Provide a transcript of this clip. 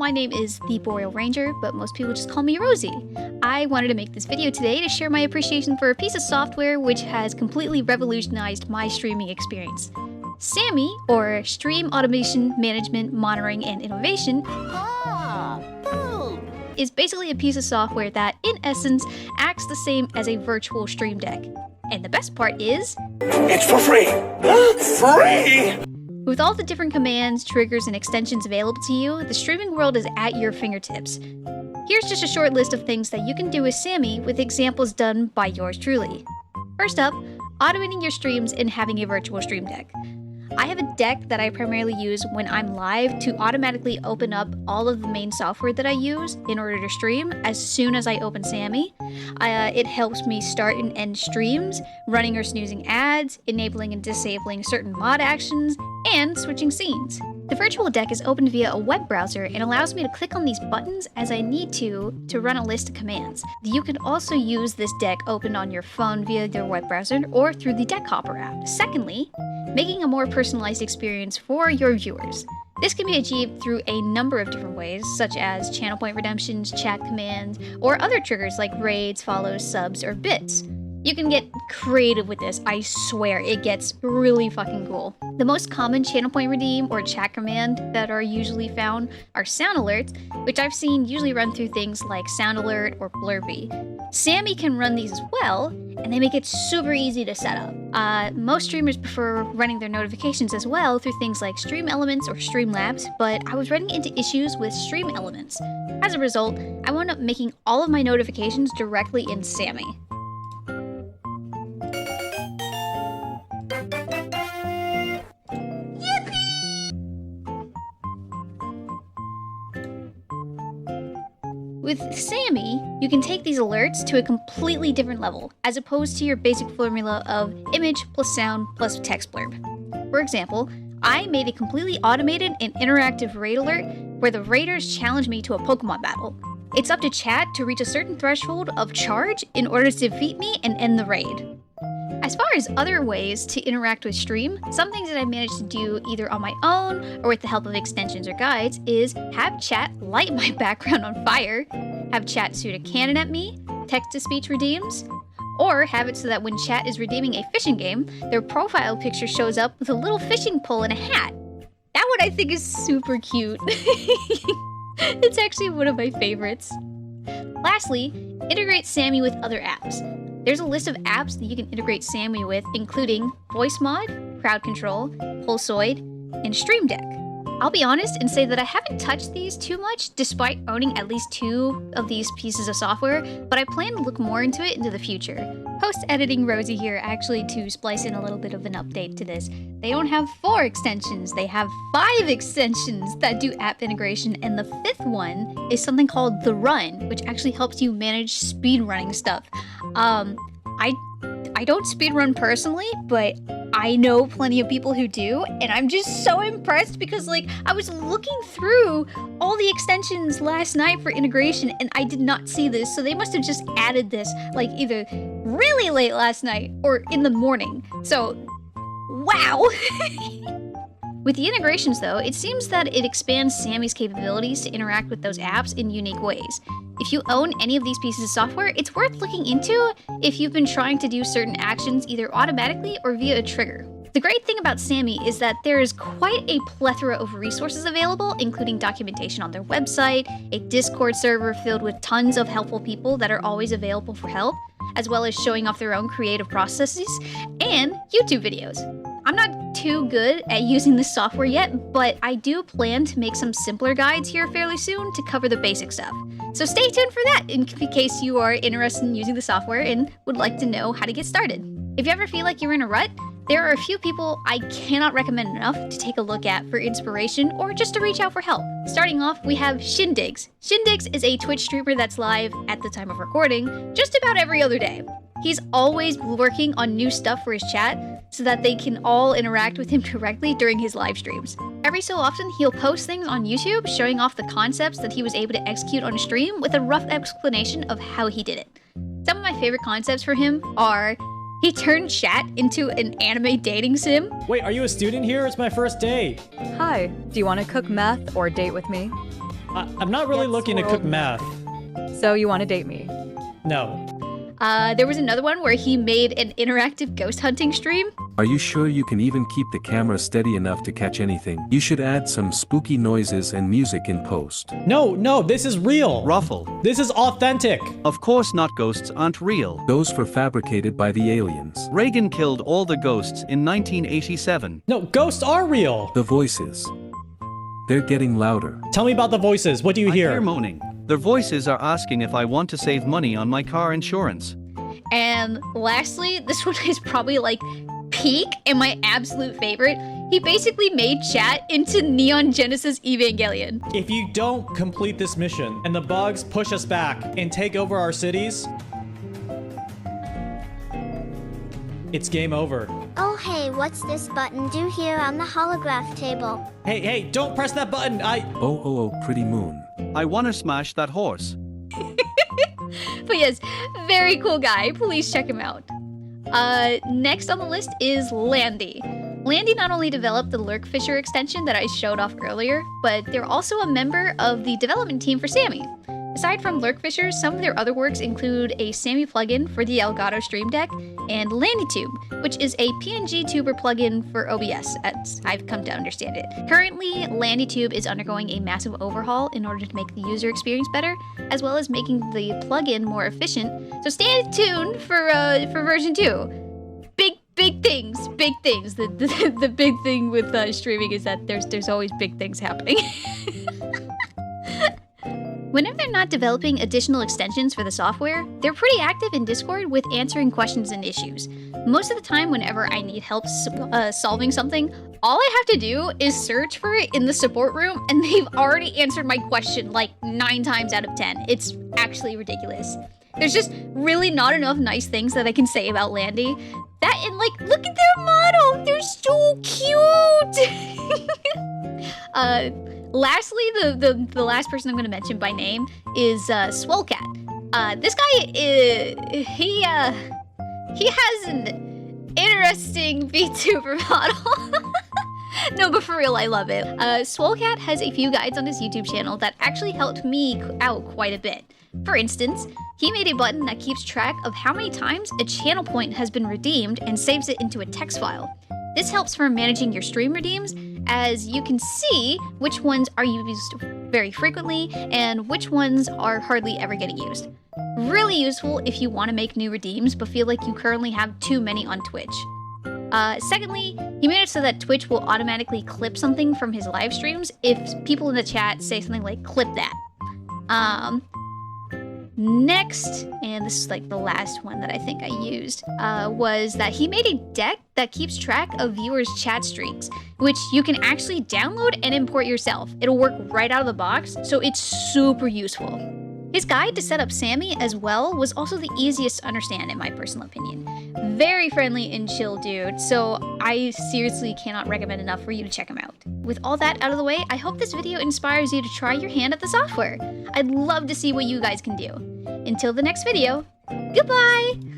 my name is the Boreal Ranger, but most people just call me Rosie. I wanted to make this video today to share my appreciation for a piece of software which has completely revolutionized my streaming experience. SAMMI, or Stream Automation Management, Monitoring, and Innovation, is basically a piece of software that, in essence, acts the same as a virtual stream deck. And the best part is... it's for free! Free! With all the different commands, triggers, and extensions available to you, the streaming world is at your fingertips. Here's just a short list of things that you can do with SAMMI with examples done by yours truly. First up, automating your streams and having a virtual stream deck. I have a deck that I primarily use when I'm live to automatically open up all of the main software that I use in order to stream as soon as I open SAMMI. It helps me start and end streams, running or snoozing ads, enabling and disabling certain mod actions, and switching scenes. The virtual deck is opened via a web browser and allows me to click on these buttons as I need to run a list of commands. You can also use this deck opened on your phone via your web browser or through the Deck Hopper app. Secondly, making a more personalized experience for your viewers. This can be achieved through a number of different ways, such as channel point redemptions, chat commands, or other triggers like raids, follows, subs, or bits. You can get creative with this, I swear, it gets really fucking cool. The most common channel point redeem or chat command that are usually found are sound alerts, which I've seen usually run through things like Sound Alert or Blurby. SAMMI can run these as well, and they make it super easy to set up. Most streamers prefer running their notifications as well through things like Stream Elements or Streamlabs, but I was running into issues with Stream Elements. As a result, I wound up making all of my notifications directly in SAMMI. With SAMMI, you can take these alerts to a completely different level, as opposed to your basic formula of image plus sound plus text blurb. For example, I made a completely automated and interactive raid alert where the raiders challenge me to a Pokemon battle. It's up to chat to reach a certain threshold of charge in order to defeat me and end the raid. As far as other ways to interact with stream, some things that I managed to do either on my own or with the help of extensions or guides is have chat light my background on fire, have chat shoot a cannon at me, text-to-speech redeems, or have it so that when chat is redeeming a fishing game, their profile picture shows up with a little fishing pole and a hat. That one I think is super cute. It's actually one of my favorites. Lastly, integrate SAMMI with other apps. There's a list of apps that you can integrate SAMMI with, including VoiceMod, Crowd Control, Pulsoid, and Stream Deck. I'll be honest and say that I haven't touched these too much, despite owning at least 2 of these pieces of software, but I plan to look more into it into the future. Post-editing Rosie here actually to splice in a little bit of an update to this. They don't have 4 extensions, they have 5 extensions that do app integration, and the 5th one is something called The Run, which actually helps you manage speedrunning stuff. I don't speedrun personally, but I know plenty of people who do, and I'm just so impressed because, like, I was looking through all the extensions last night for integration, and I did not see this, so they must have just added this, like, either really late last night or in the morning. So, wow! With the integrations, though, it seems that it expands SAMMI's capabilities to interact with those apps in unique ways. If you own any of these pieces of software, it's worth looking into if you've been trying to do certain actions either automatically or via a trigger. The great thing about SAMMI is that there is quite a plethora of resources available, including documentation on their website, a Discord server filled with tons of helpful people that are always available for help, as well as showing off their own creative processes, and YouTube videos. I'm not too good at using this software yet, but I do plan to make some simpler guides here fairly soon to cover the basic stuff. So stay tuned for that in case you are interested in using the software and would like to know how to get started. If you ever feel like you're in a rut, there are a few people I cannot recommend enough to take a look at for inspiration or just to reach out for help. Starting off, we have Shindigs. Shindigs is a Twitch streamer that's live, at the time of recording, just about every other day. He's always working on new stuff for his chat so that they can all interact with him directly during his live streams. Every so often, he'll post things on YouTube showing off the concepts that he was able to execute on a stream with a rough explanation of how he did it. Some of my favorite concepts for him are He turned chat into an anime dating sim. Wait, are you a student here? It's my first day. Hi, do you want to cook meth or date with me? I'm not really looking to cook meth. So you want to date me? No. There was another one where he made an interactive ghost hunting stream. Are you sure you can even keep the camera steady enough to catch anything? You should add some spooky noises and music in post. No, this is real. Ruffle. This is authentic. Of course not, ghosts aren't real. Those were fabricated by the aliens. Reagan killed all the ghosts in 1987. No, ghosts are real. The voices. They're getting louder. Tell me about the voices. What do you I hear hear? moaning. Their voices are asking if I want to save money on my car insurance. And lastly, this one is probably like peak and my absolute favorite. He basically made chat into Neon Genesis Evangelion. If you don't complete this mission and the bugs push us back and take over our cities, it's game over. Oh hey, what's this button do here on the holograph table? Hey, don't press that button. Oh, pretty moon. I wanna smash that horse. But yes, very cool guy. Please check him out. Next on the list is Landy. Landy not only developed the Lurkfisher extension that I showed off earlier, but they're also a member of the development team for SAMMI. Aside from Lurkfisher, some of their other works include a SAMMI plugin for the Elgato Stream Deck and LandyTube, which is a PNG tuber plugin for OBS, as I've come to understand it. Currently, LandyTube is undergoing a massive overhaul in order to make the user experience better, as well as making the plugin more efficient. So stay tuned for version 2. Big things. The big thing with streaming is that there's always big things happening. Whenever they're not developing additional extensions for the software, they're pretty active in Discord with answering questions and issues. Most of the time, whenever I need help solving something, all I have to do is search for it in the support room, and they've already answered my question like 9 times out of 10. It's actually ridiculous. There's just really not enough nice things that I can say about Landy. That and like, look at their model! They're so cute! Lastly, the last person I'm going to mention by name is Swolecat. This guy, he has an interesting VTuber model. No, but for real, I love it. Swolecat has a few guides on his YouTube channel that actually helped me out quite a bit. For instance, he made a button that keeps track of how many times a channel point has been redeemed and saves it into a text file. This helps for managing your stream redeems, as you can see which ones are used very frequently and which ones are hardly ever getting used. Really useful if you want to make new redeems but feel like you currently have too many on Twitch. Secondly, he made it so that Twitch will automatically clip something from his live streams if people in the chat say something like, clip that. Next, and this is like the last one that I think I used, was that he made a deck that keeps track of viewers' chat streaks, which you can actually download and import yourself. It'll work right out of the box, so it's super useful. His guide to set up SAMMI as well was also the easiest to understand in my personal opinion. Very friendly and chill dude, so I seriously cannot recommend enough for you to check him out. With all that out of the way, I hope this video inspires you to try your hand at the software. I'd love to see what you guys can do. Until the next video, goodbye!